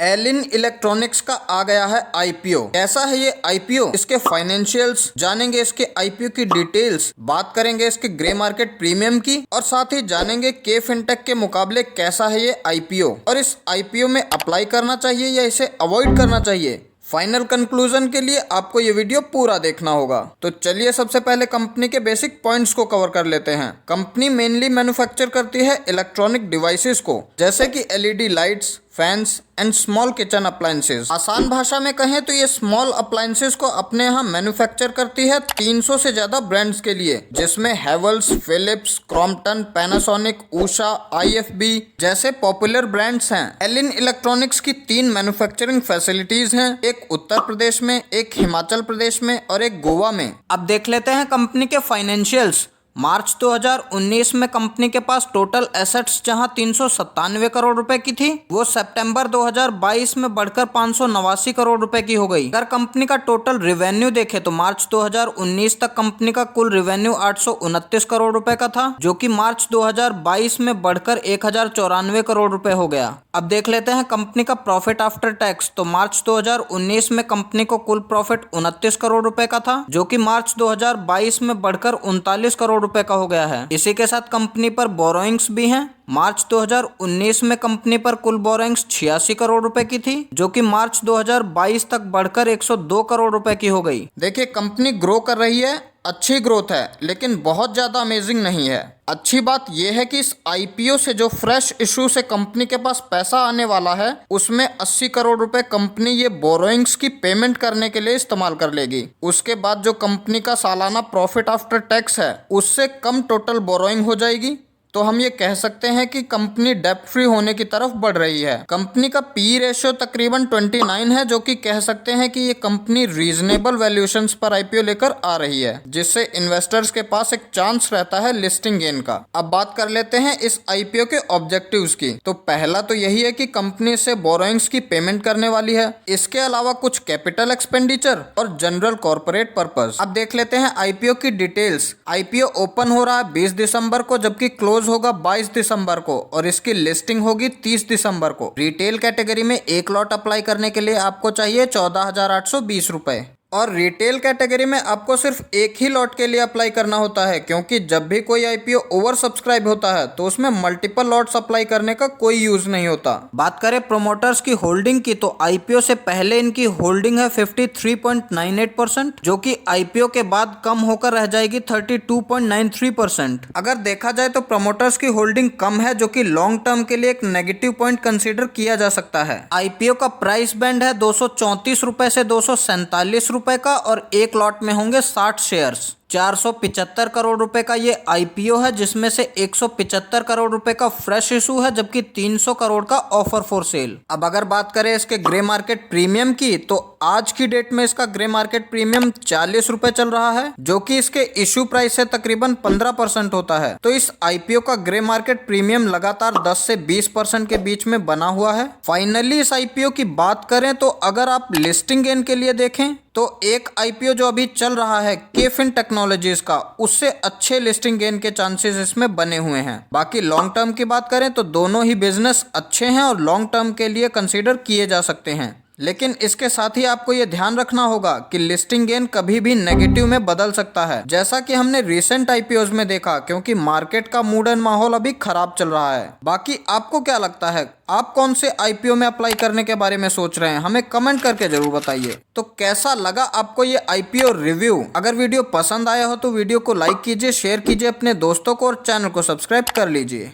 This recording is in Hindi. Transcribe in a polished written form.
एलिन इलेक्ट्रॉनिक्स का आ गया है आईपीओ। कैसा है ये आईपीओ, इसके फाइनेंशियल्स जानेंगे, इसके आईपीओ की डिटेल्स, बात करेंगे इसके ग्रे मार्केट प्रीमियम की और साथ ही जानेंगे के फिनटेक के मुकाबले कैसा है ये आईपीओ और इस आईपीओ में अप्लाई करना चाहिए या इसे अवॉइड करना चाहिए। फाइनल कंक्लूजन के लिए आपको ये वीडियो पूरा देखना होगा। तो चलिए सबसे पहले कंपनी के बेसिक पॉइंट्स को कवर कर लेते हैं। कंपनी मेनली मैन्युफैक्चर करती है इलेक्ट्रॉनिक डिवाइसेस को, जैसे कि LED lights, fans and small kitchen appliances. आसान भाषा में कहें तो ये स्मॉल अप्लायंसेस को अपने यहाँ मैन्युफैक्चर करती है 300 से ज्यादा ब्रांड्स के लिए, जिसमें Havells, Philips, Crompton, Panasonic, Usha, IFB जैसे पॉपुलर ब्रांड्स हैं। एलिन इलेक्ट्रॉनिक्स की 3 मैन्युफैक्चरिंग फैसिलिटीज हैं, एक उत्तर प्रदेश में, एक हिमाचल प्रदेश में और एक गोवा में। अब देख लेते हैं कंपनी के फाइनेंशियल्स। मार्च 2019 में कंपनी के पास टोटल एसेट्स जहां 397 करोड़ रुपए की थी, वो सितंबर 2022 में बढ़कर 589 करोड़ रुपए की हो गई। अगर कंपनी का टोटल रिवेन्यू देखें तो मार्च 2019 तक कंपनी का कुल रिवेन्यू 829 करोड़ रुपए का था, जो कि मार्च 2022 में बढ़कर 1094 करोड़ रुपए हो गया। अब देख लेते हैं कंपनी का प्रॉफिट आफ्टर टैक्स। तो मार्च 2019 में कंपनी को कुल प्रॉफिट 29 करोड़ रुपए का था, जो कि मार्च 2022 में बढ़कर 39 करोड़ रुपए का हो गया है। इसी के साथ कंपनी पर बोरोइंग्स भी हैं। मार्च 2019 में कंपनी पर कुल बोरोइंग्स 86 करोड़ रुपए की थी, जो कि मार्च 2022 तक बढ़कर 102 करोड़ रुपए की हो गई। देखिए कंपनी ग्रो कर रही है, अच्छी ग्रोथ है, लेकिन बहुत ज्यादा अमेजिंग नहीं है। अच्छी बात यह है कि इस आईपीओ से जो फ्रेश इशू से कंपनी के पास पैसा आने वाला है, उसमें 80 करोड़ रुपए कंपनी ये बोरोइंग्स की पेमेंट करने के लिए इस्तेमाल कर लेगी। उसके बाद जो कंपनी का सालाना प्रॉफिट आफ्टर टैक्स है, उससे कम टोटल बोरोइंग हो जाएगी। तो हम ये कह सकते हैं कि कंपनी डेप्ट फ्री होने की तरफ बढ़ रही है। कंपनी का पी रेशियो तकरीबन 29 है, जो कि कह सकते हैं कि ये कंपनी रीजनेबल वैल्यूएशंस पर आईपीओ लेकर आ रही है, जिससे इन्वेस्टर्स के पास एक चांस रहता है लिस्टिंग गेन का। अब बात कर लेते हैं इस आईपीओ के ऑब्जेक्टिव्स की। तो पहला तो यही है कि कंपनी से बोरोइंग्स की पेमेंट करने वाली है। इसके अलावा कुछ कैपिटल एक्सपेंडिचर और जनरल कॉर्पोरेट पर्पज। अब देख लेते हैं आईपीओ की डिटेल्स। आईपीओ ओपन हो रहा है 20 दिसंबर को, जबकि क्लोज होगा 22 दिसंबर को और इसकी लिस्टिंग होगी 30 दिसंबर को। रिटेल कैटेगरी में एक लॉट अप्लाई करने के लिए आपको चाहिए 14,820 रुपए और रिटेल कैटेगरी में आपको सिर्फ एक ही लॉट के लिए अप्लाई करना होता है, क्योंकि जब भी कोई आईपीओ ओवर सब्सक्राइब होता है तो उसमें मल्टीपल लॉट्स अप्लाई करने का कोई यूज नहीं होता। बात करें प्रोमोटर्स की होल्डिंग की, तो आईपीओ से पहले इनकी होल्डिंग है 53.98%, जो कि आईपीओ के बाद कम होकर रह जाएगी 32.93%। अगर देखा जाए तो प्रमोटर्स की होल्डिंग कम है, जो कि लॉन्ग टर्म के लिए एक नेगेटिव पॉइंट कंसीडर किया जा सकता है। आईपीओ का प्राइस बैंड है 234 रुपए से 247 रुपए का और एक लॉट में होंगे 60 शेयर्स। 475 करोड़ रुपए का ये आईपीओ है, जिसमें से 175 करोड़ रुपए का फ्रेश इशू है, जबकि 300 करोड़ का ऑफर फॉर सेल। अब अगर बात करें इसके ग्रे मार्केट प्रीमियम की, तो आज की डेट में इसका ग्रे मार्केट प्रीमियम 40 रुपए चल रहा है, जो कि इसके इशू प्राइस से तकरीबन 15% होता है। तो इस आईपीओ का ग्रे मार्केट प्रीमियम लगातार 10 से 20% के बीच में बना हुआ है। फाइनली इस आईपीओ की बात करें तो अगर आप लिस्टिंग गेन के लिए देखें तो एक आईपीओ जो अभी चल रहा है के फिन टेक्नोलॉजीज का, उससे अच्छे लिस्टिंग गेन के चांसेस इसमें बने हुए हैं। बाकी लॉन्ग टर्म की बात करें तो दोनों ही बिजनेस अच्छे हैं और लॉन्ग टर्म के लिए कंसीडर किए जा सकते हैं, लेकिन इसके साथ ही आपको यह ध्यान रखना होगा कि लिस्टिंग गेन कभी भी नेगेटिव में बदल सकता है, जैसा कि हमने रिसेंट आईपीओज में देखा, क्योंकि मार्केट का मूड एंड माहौल अभी खराब चल रहा है। बाकी आपको क्या लगता है, आप कौन से आईपीओ में अप्लाई करने के बारे में सोच रहे हैं, हमें कमेंट करके जरूर बताइए। तो कैसा लगा आपको ये आईपीओ रिव्यू? अगर वीडियो पसंद आया हो तो वीडियो को लाइक कीजिए, शेयर कीजिए अपने दोस्तों को और चैनल को सब्सक्राइब कर लीजिए।